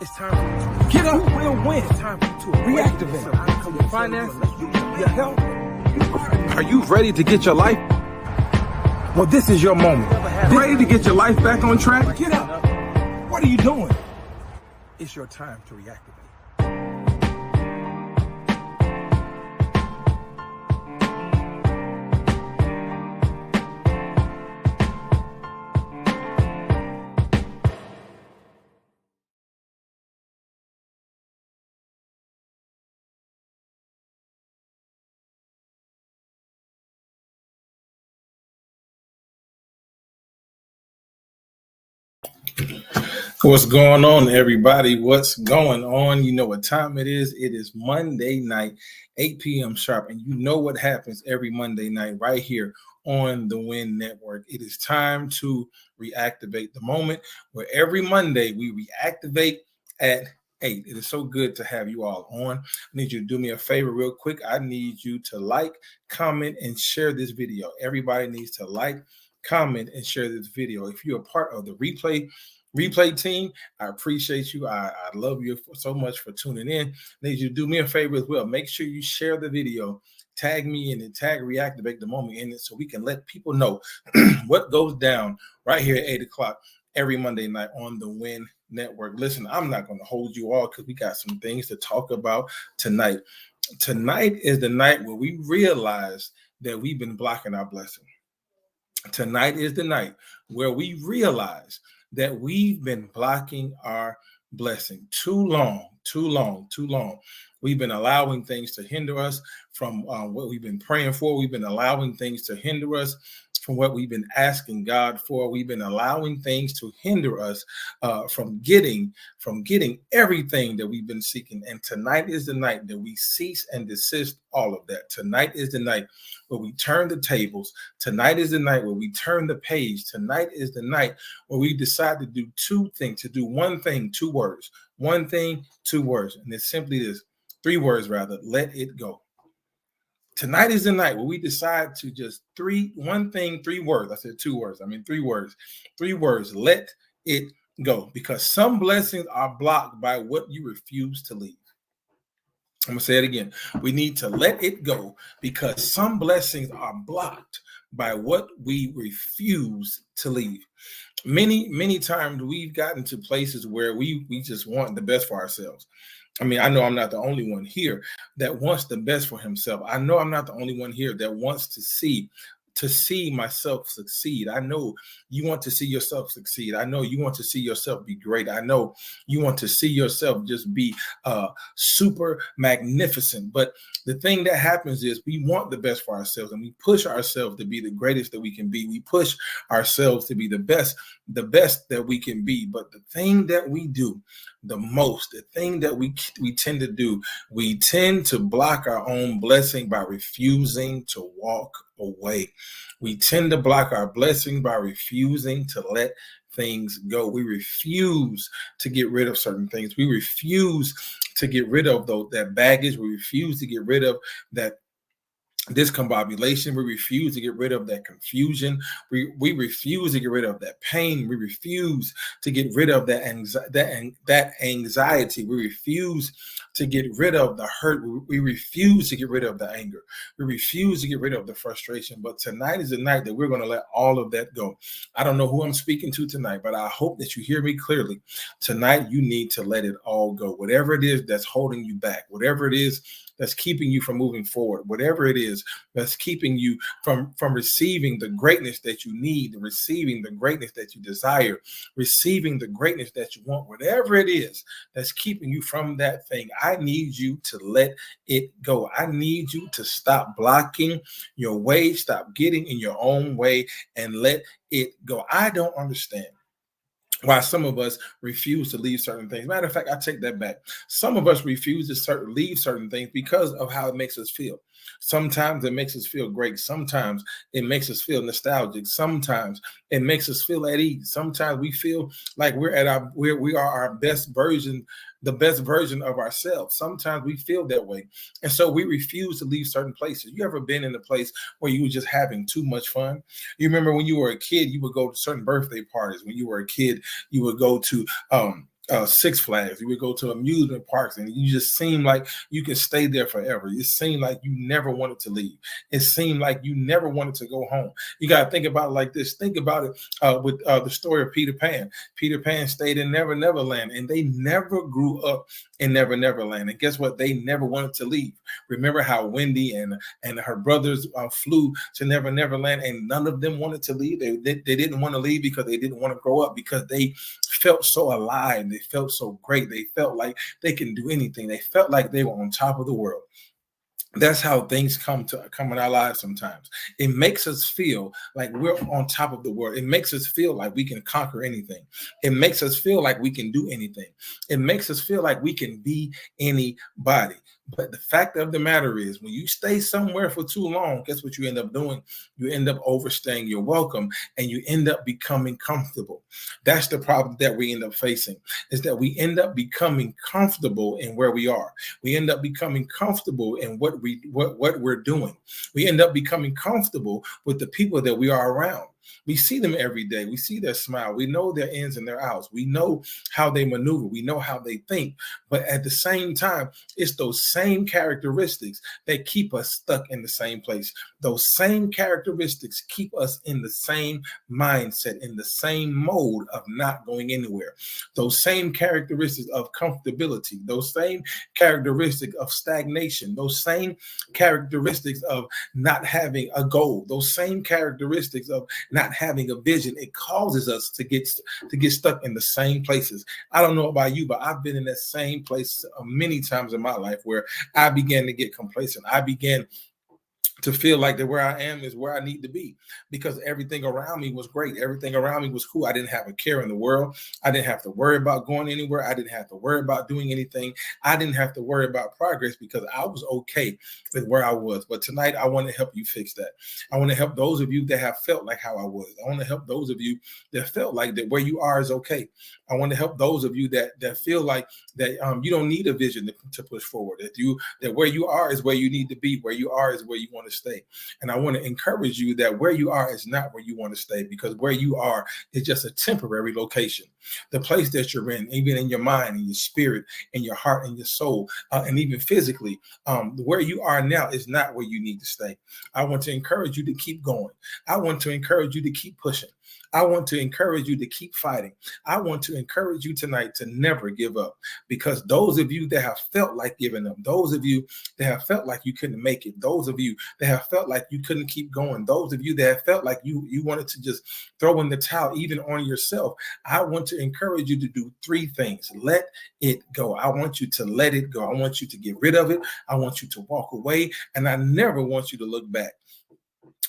It's time for you to get up, real win. It's time for you to reactivate your finances, your health. Are you ready to get your life? Well, this is your moment. Ready to get your life back on track? Get up. What are you doing? It's your time to reactivate. What's going on, everybody? What's going on? You know what time it is. It is Monday night, 8 p.m. sharp. And you know what happens every Monday night right here on the Win Network. It is time to reactivate the moment, where every Monday we reactivate at 8. It is so good to have you all on. I need you to do me a favor real quick. I need you to like, comment, and share this video. Everybody needs to like, comment, and share this video. If you're a part of the replay team, I appreciate you. I love you so much for tuning in. I need you to do me a favor as well. Make sure you share the video, tag me in it, tag Reactivate the Moment in it, so we can let people know what goes down right here at 8 o'clock every Monday night on the Win Network. Listen, I'm not going to hold you all because we got some things to talk about tonight. Tonight is the night where we realize that we've been blocking our blessing. Tonight is the night where we realize that we've been blocking our blessing too long. We've been allowing things to hinder us from what we've been praying for. We've been allowing things to hinder us from what we've been asking God for. We've been allowing things to hinder us from getting everything that we've been seeking. And tonight is the night that we cease and desist all of that. Tonight is the night where we turn the tables. Tonight is the night where we turn the page. Tonight is the night where we decide to do two things, to do one thing, 2 words. One thing, 2 words. And it's simply this, 3 words rather, let it go. Tonight is the night where we decide to just 1 thing, 3 words. I said 2 words. I mean 3 words. 3 words. Let it go. Because some blessings are blocked by what you refuse to leave. I'm going to say it again. We need to let it go because some blessings are blocked by what we refuse to leave. Many times we've gotten to places where we just want the best for ourselves. I mean, I know I'm not the only one here that wants the best for himself. I know I'm not the only one here that wants to see myself succeed. I know you want to see yourself succeed. I know you want to see yourself be great. I know you want to see yourself just be super magnificent. But the thing that happens is we want the best for ourselves and we push ourselves to be the greatest that we can be. We push ourselves to be the best that we can be. But the thing that we do the most, the thing that we tend to do, we tend to block our own blessing by refusing to walk away. We tend to block our blessing by refusing to let things go. We refuse to get rid of certain things. We refuse to get rid of that baggage. We refuse to get rid of that discombobulation. We refuse to get rid of that confusion. We refuse to get rid of that pain. We refuse to get rid of that anxiety. We refuse to get rid of the hurt. We refuse to get rid of the anger. We refuse to get rid of the frustration. But tonight is the night that we're going to let all of that go. I don't know who I'm speaking to tonight, but I hope that you hear me clearly. Tonight, you need to let it all go. Whatever it is that's holding you back, whatever it is that's keeping you from moving forward, whatever it is that's keeping you from receiving the greatness that you need, receiving the greatness that you desire, receiving the greatness that you want, whatever it is that's keeping you from that thing, I need you to let it go. I need you to stop blocking your way, stop getting in your own way, and let it go. I don't understand why some of us refuse to leave certain things. Matter of fact, I take that back. Some of us refuse to leave certain things because of how it makes us feel. Sometimes it makes us feel great. Sometimes it makes us feel nostalgic. Sometimes it makes us feel at ease. Sometimes we feel like we are our best version, the best version of ourselves. Sometimes we feel that way. And so we refuse to leave certain places. You ever been in a place where you were just having too much fun? You remember when you were a kid, you would go to certain birthday parties. When you were a kid, you would go to Six Flags. You would go to amusement parks, and you just seem like you can stay there forever. It seemed like you never wanted to leave. It seemed like you never wanted to go home. You got to think about it like this. Think about it with the story of Peter Pan. Peter Pan stayed in Never Never Land, and they never grew up in Never Never Land. And guess what? They never wanted to leave. Remember how Wendy and her brothers flew to Never Never Land, and none of them wanted to leave. They didn't want to leave because they didn't want to grow up, because they felt so alive. They felt so great. They felt like they can do anything. They felt like they were on top of the world. That's how things come in our lives sometimes. It makes us feel like we're on top of the world. It makes us feel like we can conquer anything. It makes us feel like we can do anything. It makes us feel like we can be anybody. But the fact of the matter is, when you stay somewhere for too long, guess what you end up doing? You end up overstaying your welcome, and you end up becoming comfortable. That's the problem that we end up facing, is that we end up becoming comfortable in where we are. We end up becoming comfortable in what we're doing. We end up becoming comfortable with the people that we are around. We see them every day. We see their smile. We know their ins and their outs. We know how they maneuver. We know how they think. But at the same time, it's those same characteristics that keep us stuck in the same place. Those same characteristics keep us in the same mindset, in the same mode of not going anywhere. Those same characteristics of comfortability, those same characteristics of stagnation, those same characteristics of not having a goal, those same characteristics of not having a vision. It causes us to get stuck in the same places. I don't know about you, but I've been in that same place many times in my life where I began to get complacent. I began to feel like that where I am is where I need to be, because everything around me was great. Everything around me was cool. I didn't have a care in the world. I didn't have to worry about going anywhere. I didn't have to worry about doing anything. I didn't have to worry about progress, because I was okay with where I was. But tonight, I want to help you fix that. I want to help those of you that have felt like how I was. I want to help those of you that felt like that where you are is okay. I want to help those of you that feel like that you don't need a vision to push forward. That where you are is where you need to be. Where you are is where you want to stay. And I want to encourage you that where you are is not where you want to stay, because where you are is just a temporary location. The place that you're in, even in your mind and your spirit and your heart and your soul, and even physically, where you are now is not where you need to stay. I want to encourage you to keep going. I want to encourage you to keep pushing. I want to encourage you to keep fighting. I want to encourage you tonight to never give up, because those of you that have felt like giving up, those of you that have felt like you couldn't make it, those of you that have felt like you couldn't keep going, those of you that have felt like you wanted to just throw in the towel even on yourself, I want to encourage you to do three things. Let it go. I want you to let it go. I want you to get rid of it. I want you to walk away, and I never want you to look back.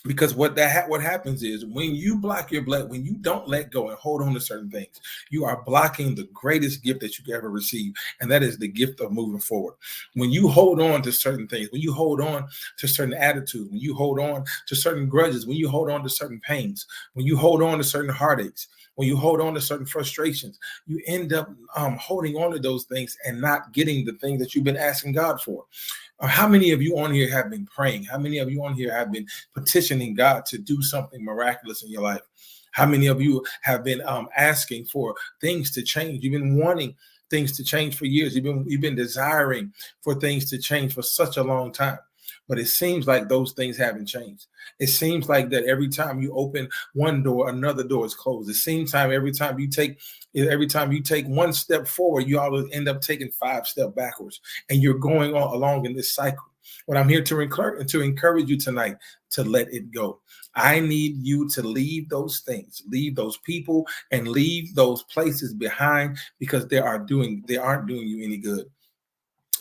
Because what happens is, when you block your blood, when you don't let go and hold on to certain things, you are blocking the greatest gift that you could ever receive, and that is the gift of moving forward. When you hold on to certain things, when you hold on to certain attitudes, when you hold on to certain grudges, when you hold on to certain pains, when you hold on to certain heartaches, when you hold on to certain frustrations, you end up holding on to those things and not getting the things that you've been asking God for. How many of you on here have been praying? How many of you on here have been petitioning God to do something miraculous in your life? How many of you have been asking for things to change? You've been wanting things to change for years. You've been desiring for things to change for such a long time. But it seems like those things haven't changed. It seems like that every time you open one door, another door is closed. It seems every time you take one step forward, you always end up taking 5 steps backwards, and you're going along in this cycle. What I'm here to encourage you tonight, to let it go. I need you to leave those things, leave those people, and leave those places behind, because they aren't doing you any good.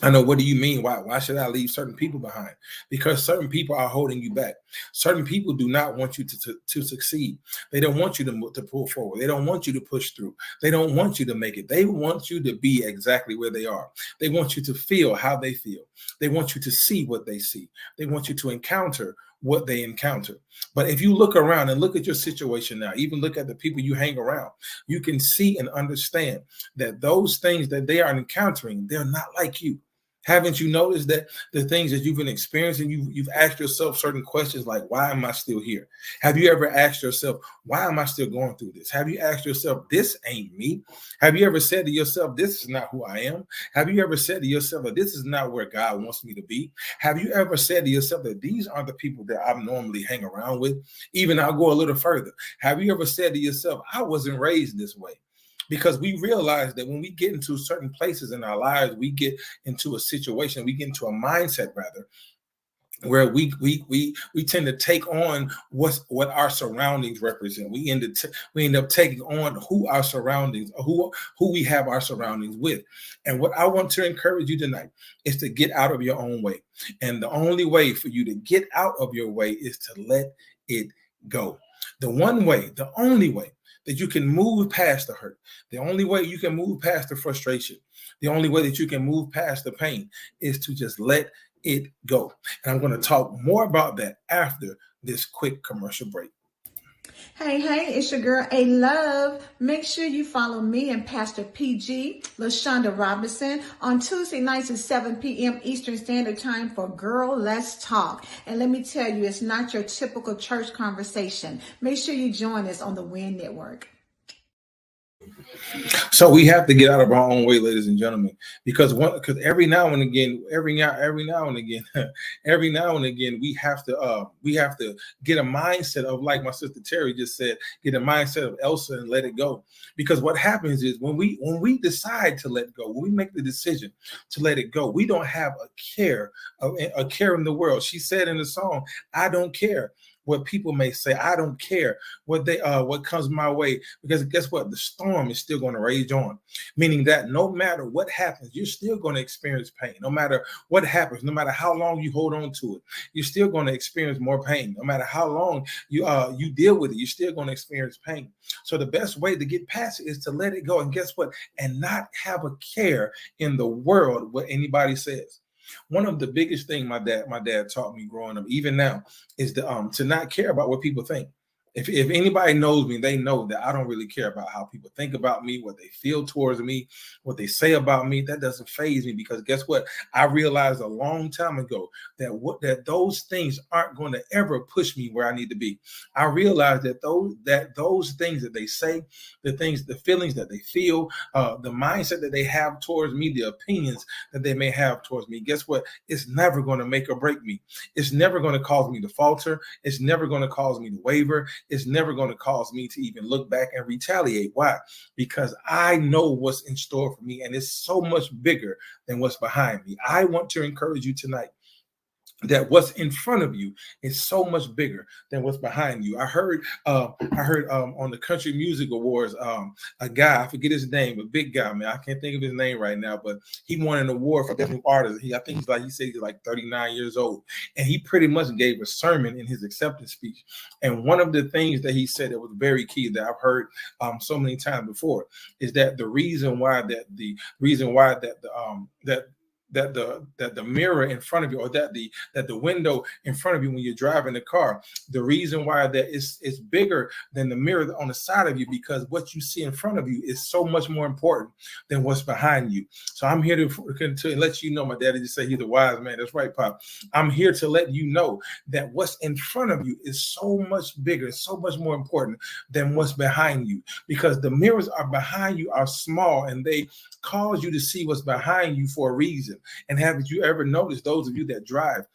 I know. What do you mean? Why should I leave certain people behind? Because certain people are holding you back. Certain people do not want you to succeed. They don't want you to pull forward. They don't want you to push through. They don't want you to make it. They want you to be exactly where they are. They want you to feel how they feel. They want you to see what they see. They want you to encounter what they encounter. But if you look around and look at your situation now, even look at the people you hang around, you can see and understand that those things that they are encountering, they're not like you. Haven't you noticed that the things that you've been experiencing, you've asked yourself certain questions like, why am I still here? Have you ever asked yourself, why am I still going through this? Have you asked yourself, this ain't me? Have you ever said to yourself, this is not who I am? Have you ever said to yourself that this is not where God wants me to be? Have you ever said to yourself that these aren't the people that I normally hang around with? Even I'll go a little further. Have you ever said to yourself, I wasn't raised this way? Because we realize that when we get into certain places in our lives, we get into a situation, we get into a mindset rather, where we tend to take on what our surroundings represent. We end up taking on who our surroundings, who we have our surroundings with. And what I want to encourage you tonight is to get out of your own way. And the only way for you to get out of your way is to let it go. The one way, the only way that you can move past the hurt, the only way you can move past the frustration, the only way that you can move past the pain is to just let it go. And I'm going to talk more about that after this quick commercial break. Hey, it's your girl, A Love. Make sure you follow me and Pastor PG, LaShonda Robinson, on Tuesday nights at 7 p.m. Eastern Standard Time for Girl Let's Talk. And let me tell you, it's not your typical church conversation. Make sure you join us on the WIN Network. So we have to get out of our own way, ladies and gentlemen, because every now and again, we have to get a mindset of, like my sister Terry just said, get a mindset of Elsa and let it go. Because what happens is when we decide to let go, when we make the decision to let it go, we don't have a care in the world. She said in the song, I don't care what people may say. I don't care what comes my way, because guess what? The storm is still going to rage on, meaning that no matter what happens, you're still going to experience pain. No matter what happens, no matter how long you hold on to it, you're still going to experience more pain. No matter how long you deal with it, you're still going to experience pain. So the best way to get past it is to let it go. And guess what? And not have a care in the world what anybody says. One of the biggest things my dad taught me growing up, even now, is to not care about what people think. If anybody knows me, they know that I don't really care about how people think about me, what they feel towards me, what they say about me. That doesn't faze me, because guess what? I realized a long time ago that those things aren't going to ever push me where I need to be. I realized that those things that they say, the feelings that they feel, the mindset that they have towards me, the opinions that they may have towards me, guess what? It's never going to make or break me. It's never going to cause me to falter. It's never going to cause me to waver. It's never going to cause me to even look back and retaliate. Why? Because I know what's in store for me, and it's so much bigger than what's behind me. I want to encourage you tonight that what's in front of you is so much bigger than what's behind you. I heard on the Country Music Awards, a guy, I forget his name, a big guy, man, I can't think of his name right now, but he won an award for best new artist. He said he's like 39 years old, and he pretty much gave a sermon in his acceptance speech. And one of the things that he said that was very key, that I've heard so many times before, is that the reason why that the mirror in front of you, or that the window in front of you when you're driving the car, the reason why that is bigger than the mirror on the side of you, because what you see in front of you is so much more important than what's behind you. So I'm here to let you know, my daddy just said he's a wise man. That's right, Pop. I'm here to let you know that what's in front of you is so much bigger, so much more important than what's behind you, because the mirrors are behind you are small, and they cause you to see what's behind you for a reason. And haven't you ever noticed, those of you that drive,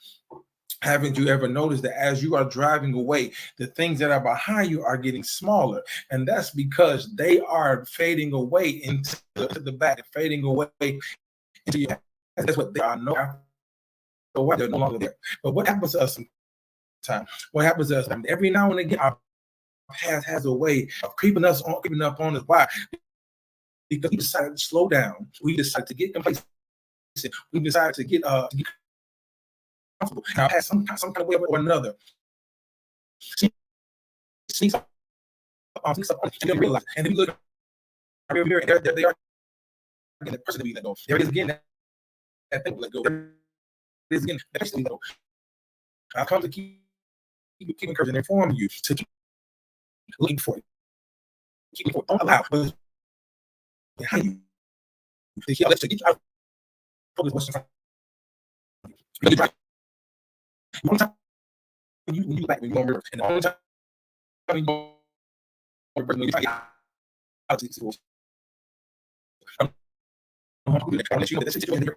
haven't you ever noticed that as you are driving away, the things that are behind you are getting smaller? And that's because they are fading away into the back, fading away into your. That's what they are. They're no longer there. But what happens to us sometimes? What happens to us every now and again? Our past has a way of creeping up on us. Why? Because we decided to slow down. We decided to get complacent. We decided to get comfortable. Now, has some kind of way or another. Sneaks up on you, and then realize, and then we look over here, and they are again the person that we let go. There it is again, that thing we let go. There it is again, that person we let go. I come to keep encouraging and informing you to keep looking for it. Keep looking for it. Don't allow behind you to get out of focus what's in front You back when you remember, and the only time you when you try politics, I'm gonna let you know that this situation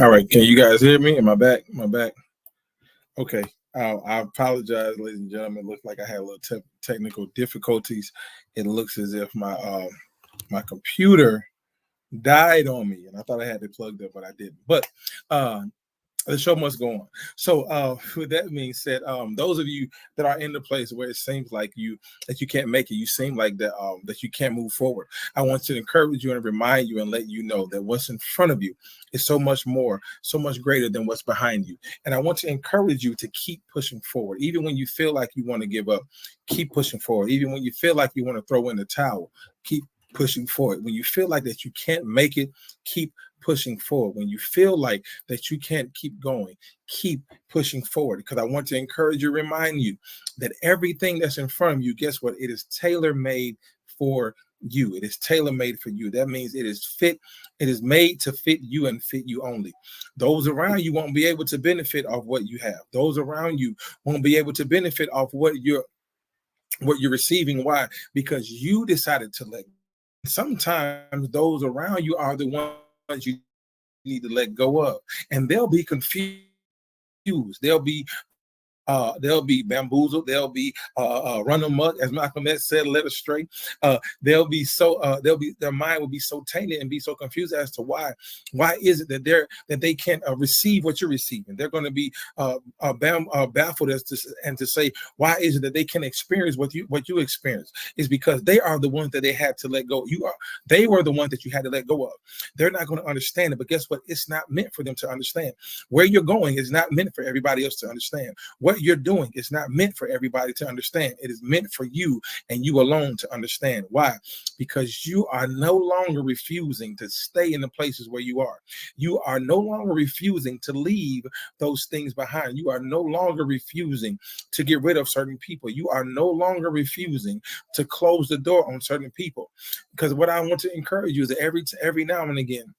All right, can you guys hear me? Am I back? Am I back? Okay. I apologize, ladies and gentlemen. It looks like I had a little technical difficulties. It looks as if my computer died on me, and I thought I had it plugged up, but I didn't. But the show must go on. So with that being said, those of you that are in the place where it seems like you can't make it, you seem like that you can't move forward, I want to encourage you and remind you and let you know that what's in front of you is so much more, so much greater than what's behind you. And I want to encourage you to keep pushing forward. Even when you feel like you want to give up, keep pushing forward. Even when you feel like you want to throw in the towel, keep pushing forward. When you feel like that you can't make it, keep pushing forward. When you feel like that you can't keep going, keep pushing forward. Because I want to encourage you, remind you that everything that's in front of you, guess what? It is tailor-made for you. It is tailor-made for you. That means it is made to fit you and fit you only. Those around you won't be able to benefit off what you have. Those around you won't be able to benefit off what you're receiving. Why? Because you decided to let go. Sometimes those around you are the ones you need to let go of, and they'll be confused They'll be bamboozled. They'll be run amok, as Malcolm X said, led astray. They'll be their mind will be so tainted and be so confused as to why is it that they can't receive what you're receiving. They're going to be baffled to say, why is it that they can experience what you experience? Is because they are the ones that they had to let go. They were the ones that you had to let go of. They're not going to understand it, but guess what? It's not meant for them to understand. Where you're going is not meant for everybody else to understand. What you're doing is not meant for everybody to understand. It is meant for you and you alone to understand. Why? Because you are no longer refusing to stay in the places where you are. You are no longer refusing to leave those things behind. You are no longer refusing to get rid of certain people. You are no longer refusing to close the door on certain people. Because what I want to encourage you is that every now and again,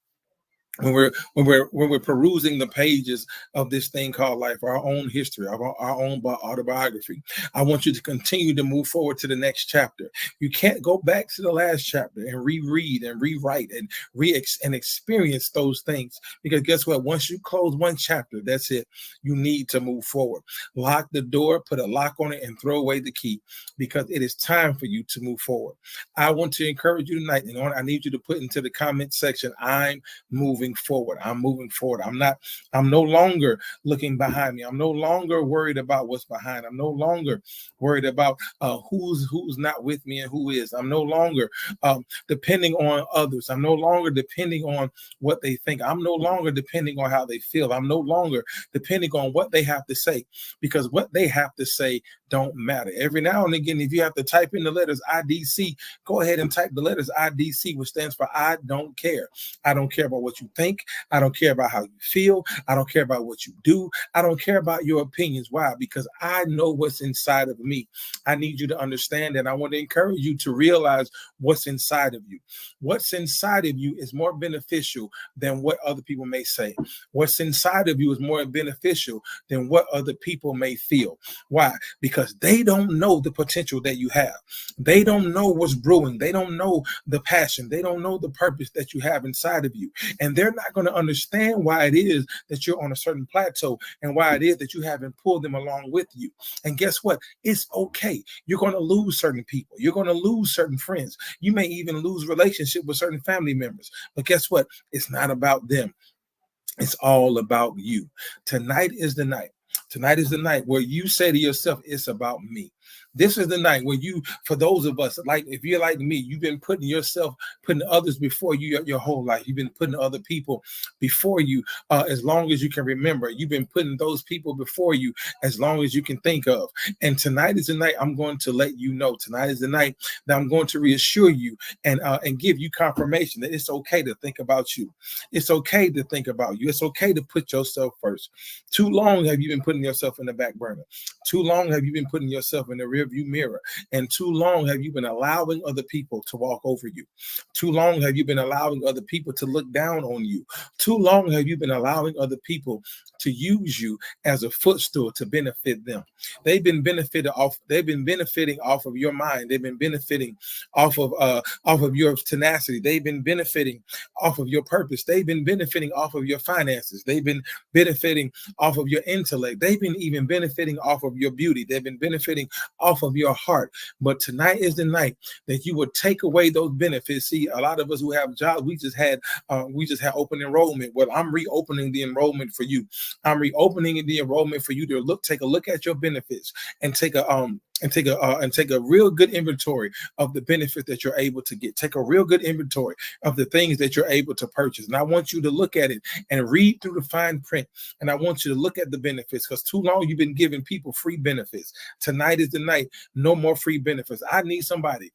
when we're perusing the pages of this thing called life, our own history, our own autobiography, I want you to continue to move forward to the next chapter. You can't go back to the last chapter and reread and rewrite and experience those things, because guess what? Once you close one chapter, that's it. You need to move forward. Lock the door, put a lock on it, and throw away the key, because it is time for you to move forward. I want to encourage you tonight, and I need you to put into the comment section, I'm moving forward. I'm moving forward. I'm no longer looking behind me. I'm no longer worried about what's behind. I'm no longer worried about who's not with me and who is. I'm no longer depending on others. I'm no longer depending on what they think. I'm no longer depending on how they feel. I'm no longer depending on what they have to say, because what they have to say don't matter. Every now and again, if you have to type in the letters IDC, go ahead and type the letters IDC, which stands for I don't care. I don't care about what you think. I don't care about how you feel. I don't care about what you do. I don't care about your opinions. Why? Because I know what's inside of me. I need you to understand that. I want to encourage you to realize what's inside of you. What's inside of you is more beneficial than what other people may say. What's inside of you is more beneficial than what other people may feel. Why? Because they don't know the potential that you have. They don't know what's brewing. They don't know the passion. They don't know the purpose that you have inside of you. And they're not going to understand why it is that you're on a certain plateau and why it is that you haven't pulled them along with you. And guess what? It's okay. You're going to lose certain people. You're going to lose certain friends. You may even lose relationship with certain family members. But guess what? It's not about them. It's all about you. Tonight is the night. Tonight is the night where you say to yourself, it's about me. This is the night where you, for those of us, like if you're like me, you've been putting others before you your whole life. You've been putting other people before you as long as you can remember. You've been putting those people before you as long as you can think of. And tonight is the night I'm going to let you know. Tonight is the night that I'm going to reassure you and give you confirmation that it's okay to think about you. It's okay to think about you. It's okay to put yourself first. Too long have you been putting yourself in the back burner. Too long have you been putting yourself in the rearview mirror. And too long have you been allowing other people to walk over you. Too long have you been allowing other people to look down on you. Too long have you been allowing other people to use you as a footstool to benefit them. They've been benefiting off of your mind. They've been benefiting off of your tenacity. They've been benefiting off of your purpose. They've been benefiting off of your finances. They've been benefiting off of your intellect. They've been even benefiting off of your beauty. They've been benefiting off of your heart. But tonight is the night that you would take away those benefits. See, a lot of us who have jobs, we just had open enrollment. Well, I'm reopening the enrollment for you. I'm reopening the enrollment for you to take a look at your benefits and take a real good inventory of the benefits that you're able to get. Take a real good inventory of the things that you're able to purchase. And I want you to look at it and read through the fine print. And I want you to look at the benefits, because too long you've been giving people free benefits. Tonight is the night. No more free benefits. I need somebody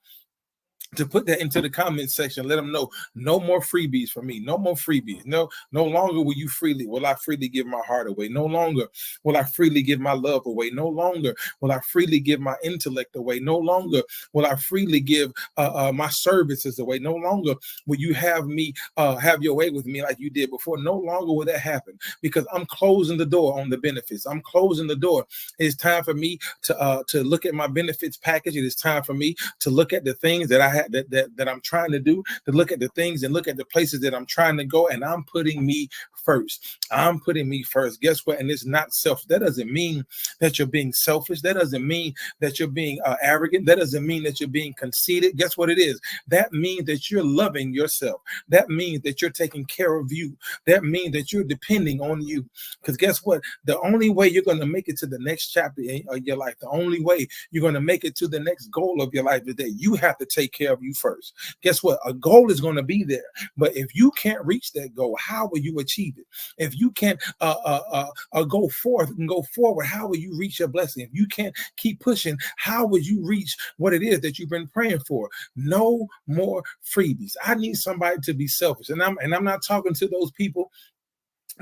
to put that into the comment section. Let them know no more freebies for me. No more freebies. No longer will I freely give my heart away. No longer will I freely give my love away. No longer will I freely give my intellect away. No longer will I freely give my services away. No longer will you have me have your way with me like you did before. No longer will that happen, because I'm closing the door on the benefits. I'm closing the door. It's time for me to look at my benefits package. It is time for me to look at the things that I have that I'm trying to do, to look at the things and look at the places that I'm trying to go, and I'm putting me first. I'm putting me first. Guess what? And it's not self. That doesn't mean that you're being selfish. That doesn't mean that you're being arrogant. That doesn't mean that you're being conceited. Guess what it is? That means that you're loving yourself. That means that you're taking care of you. That means that you're depending on you. Because guess what? The only way you're going to make it to the next chapter of your life, the only way you're going to make it to the next goal of your life is that you have to take care of you first. Guess what? A goal is going to be there, but if you can't reach that goal, how will you achieve it? If you can't go forth and go forward, how will you reach your blessing? If you can't keep pushing, how will you reach what it is that you've been praying for? No more freebies. I need somebody to be selfish, and I'm not talking to those people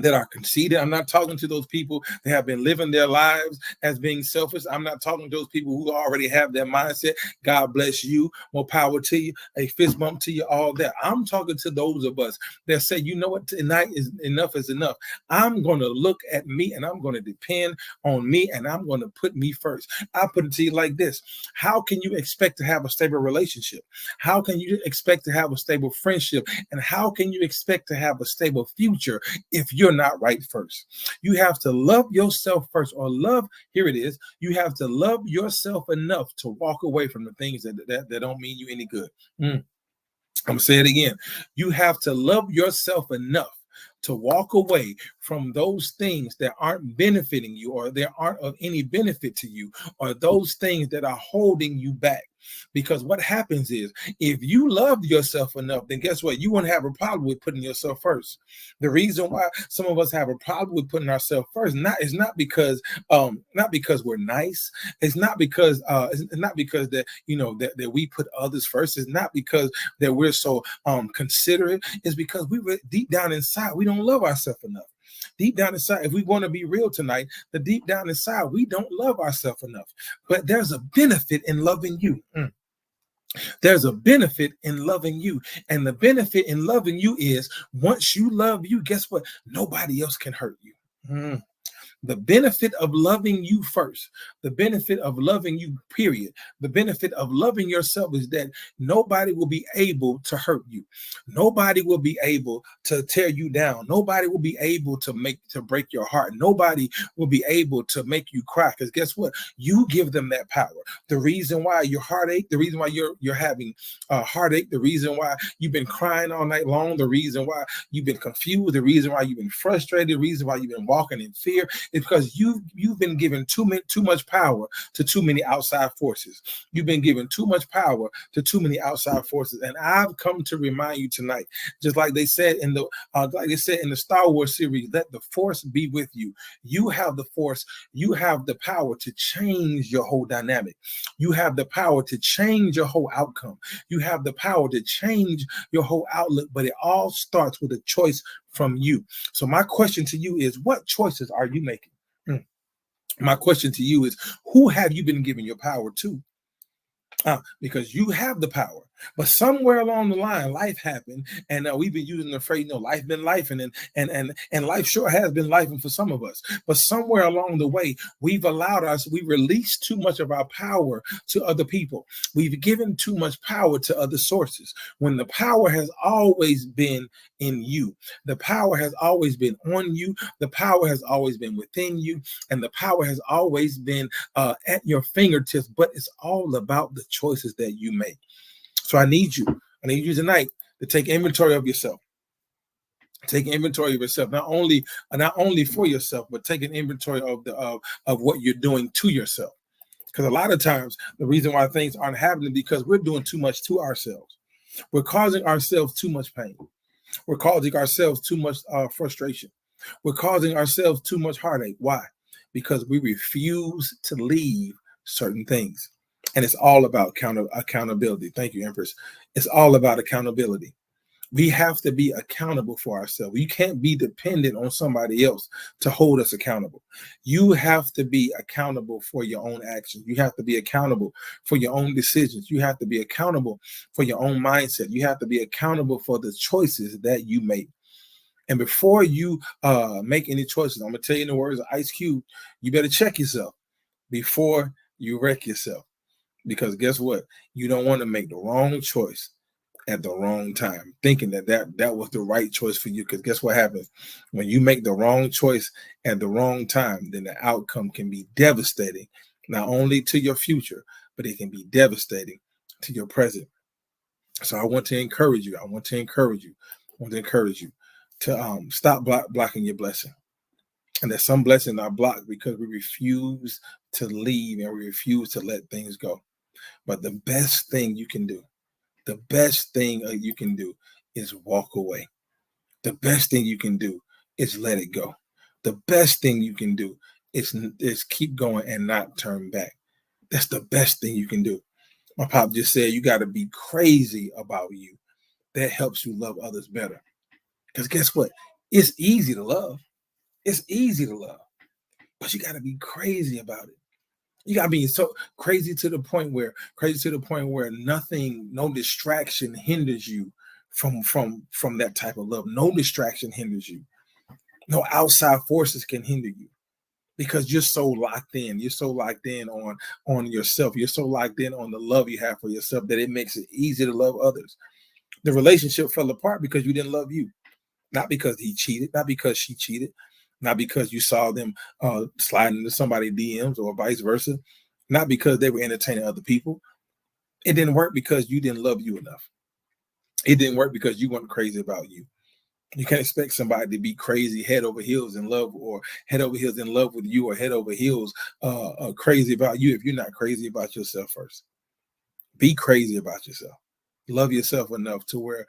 that are conceited. I'm not talking to those people that have been living their lives as being selfish. I'm not talking to those people who already have that mindset. God bless you, more power to you, a fist bump to you, all that. I'm talking to those of us that say, you know what, tonight is enough is enough. I'm going to look at me and I'm going to depend on me and I'm going to put me first. I put it to you like this. How can you expect to have a stable relationship? How can you expect to have a stable friendship? And how can you expect to have a stable future if you're not right first? You have to love yourself first, or here it is, you have to love yourself enough to walk away from the things that don't mean you any good. I'm gonna say it again. You have to love yourself enough to walk away from those things that aren't benefiting you, or they aren't of any benefit to you, or those things that are holding you back. Because what happens is, if you love yourself enough, then guess what? You won't have a problem with putting yourself first. The reason why some of us have a problem with putting ourselves first is not because we're nice. It's not because that that we put others first. It's not because that we're so considerate. It's because deep down inside we don't love ourselves enough. Deep down inside, if we want to be real tonight, the deep down inside, we don't love ourselves enough. But there's a benefit in loving you. There's a benefit in loving you. And the benefit in loving you is, once you love you, guess what? Nobody else can hurt you. The benefit of loving you first, the benefit of loving you, period, the benefit of loving yourself is that nobody will be able to hurt you. Nobody will be able to tear you down. Nobody will be able to break your heart. Nobody will be able to make you cry, because guess what? You give them that power. The reason why your heartache, the reason why you're having heartache, the reason why you've been crying all night long, the reason why you've been confused, the reason why you've been frustrated, the reason why you've been walking in fear, it's because you've been given too much power to too many outside forces. You've been given too much power to too many outside forces. And I've come to remind you tonight, just like they said in the Star Wars series, let the force be with you. You have the force. You have the power to change your whole dynamic. You have the power to change your whole outcome. You have the power to change your whole outlook. But it all starts with a choice from you. So my question to you is, what choices are you making? My question to you is, who have you been giving your power to? Because you have the power, but somewhere along the line, life happened, and we've been using the phrase, life been lifing, and life sure has been lifing for some of us. But somewhere along the way, we released too much of our power to other people. We've given too much power to other sources, when the power has always been in you. The power has always been on you. The power has always been within you, and the power has always been at your fingertips. But it's all about the choices that you make. So I need you tonight to take inventory of yourself. Take inventory of yourself, not only for yourself, but take an inventory of what you're doing to yourself. Because a lot of times the reason why things aren't happening, because we're doing too much to ourselves. We're causing ourselves too much pain. We're causing ourselves too much frustration. We're causing ourselves too much heartache. Why? Because we refuse to leave certain things. And it's all about accountability. Thank you, Empress. It's all about accountability. We have to be accountable for ourselves. You can't be dependent on somebody else to hold us accountable. You have to be accountable for your own actions. You have to be accountable for your own decisions. You have to be accountable for your own mindset. You have to be accountable for the choices that you make. And before you make any choices, I'm going to tell you in the words of Ice Cube, you better check yourself before you wreck yourself. Because guess what? You don't want to make the wrong choice at the wrong time, thinking that was the right choice for you. Because guess what happens? When you make the wrong choice at the wrong time, then the outcome can be devastating, not only to your future, but it can be devastating to your present. So I want to encourage you. I want to encourage you to stop blocking your blessing. And that some blessings are blocked because we refuse to leave and we refuse to let things go. But the best thing you can do, is walk away. The best thing you can do is let it go. The best thing you can do is keep going and not turn back. That's the best thing you can do. My pop just said you got to be crazy about you. That helps you love others better. Because guess what? It's easy to love. It's easy to love. But you got to be crazy about it. You got to be so crazy to the point where nothing, no distraction hinders you from that type of love. No distraction hinders you. No outside forces can hinder you because you're so locked in. You're so locked in on yourself. You're so locked in on the love you have for yourself that it makes it easy to love others. The relationship fell apart because you didn't love you. Not because he cheated, not because she cheated, not because you saw them sliding into somebody's DMs or vice versa, not because they were entertaining other people. It didn't work because you didn't love you enough. It didn't work because you weren't crazy about you. You can't expect somebody to be crazy head over heels in love, or head over heels in love with you, or head over heels crazy about you if you're not crazy about yourself first. Be crazy about yourself. Love yourself enough to where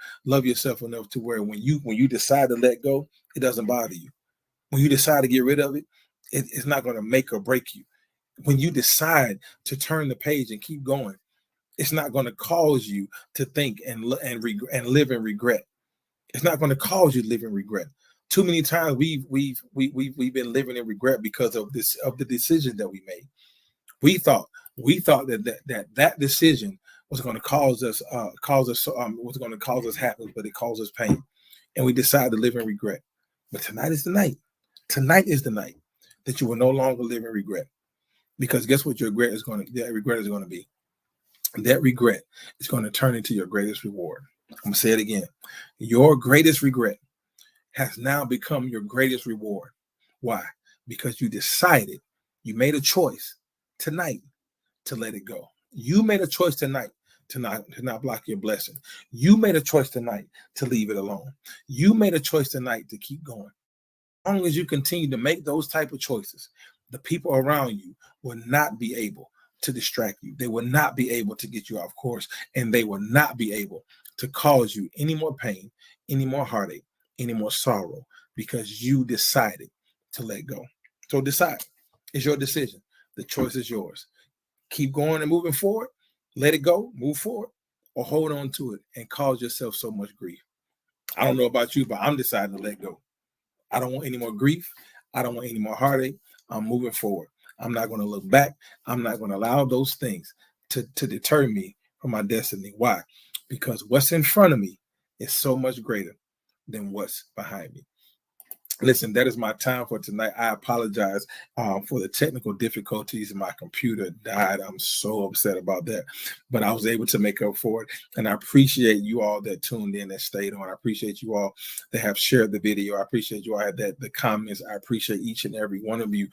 when you decide to let go, it doesn't bother you. When you decide to get rid of it, it's not going to make or break you. When you decide to turn the page and keep going, it's not going to cause you to think and live in regret. It's not going to cause you to live in regret. Too many times we've been living in regret because of the decision that we made. We thought that decision was going to cause us happiness, but it caused us pain, and we decided to live in regret. But tonight is the night. Tonight is the night that you will no longer live in regret, because guess what? That regret is going to be. That regret is going to turn into your greatest reward. I'm going to say it again. Your greatest regret has now become your greatest reward. Why? Because you made a choice tonight to let it go. You made a choice tonight to not block your blessing. You made a choice tonight to leave it alone. You made a choice tonight to keep going. As long as you continue to make those type of choices, the people around you will not be able to distract you. They will not be able to get you off course, and they will not be able to cause you any more pain, any more heartache, any more sorrow, because you decided to let go. So decide. It's your decision. The choice is yours. Keep going and moving forward. Let it go, move forward, or hold on to it and cause yourself so much grief. I don't know about you, but I'm deciding to let go. I don't want any more grief. I don't want any more heartache. I'm moving forward. I'm not going to look back. I'm not going to allow those things to deter me from my destiny. Why? Because what's in front of me is so much greater than what's behind me. Listen, that is my time for tonight. I apologize for the technical difficulties. My computer died. I'm so upset about that, but I was able to make up for it. And I appreciate you all that tuned in and stayed on. I appreciate you all that have shared the video. I appreciate you all the comments. I appreciate each and every one of you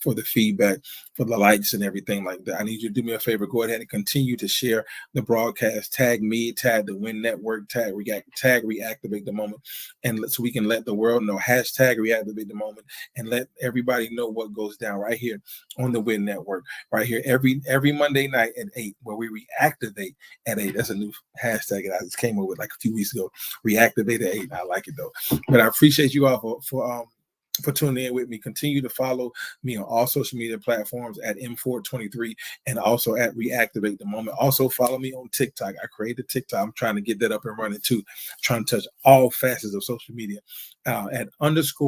for the feedback, for the likes and everything like that. I need you to do me a favor. Go ahead and continue to share the broadcast. Tag me, tag the Win Network, tag Reactivate the Moment, and so we can let the world know. Hashtag Reactivate the Moment, and let everybody know what goes down right here on the Win Network, right here every Monday night at 8, where we reactivate at 8. That's a new hashtag that I just came up with like a few weeks ago. Reactivate at 8. I like it though. But I appreciate you all for tuning in with me. Continue to follow me on all social media platforms at M423 and also at Reactivate the Moment. Also follow me on TikTok. I created TikTok. I'm trying to get that up and running too. I'm trying to touch all facets of social media at _reactivate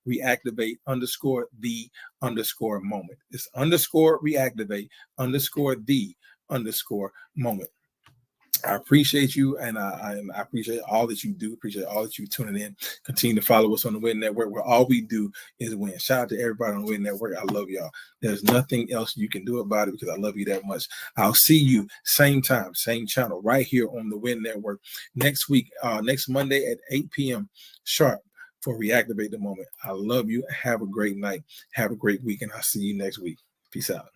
_the _moment. It's _reactivate _the _moment. I appreciate you, and I appreciate all that you do. Appreciate all that you tuning in. Continue to follow us on the Win Network, where all we do is win. Shout out to everybody on the Win Network. I love y'all. There's nothing else you can do about it because I love you that much. I'll see you same time, same channel, right here on the Win Network next week, next Monday at 8 p.m. sharp for Reactivate the Moment. I love you. Have a great night. Have a great week, and I'll see you next week. Peace out.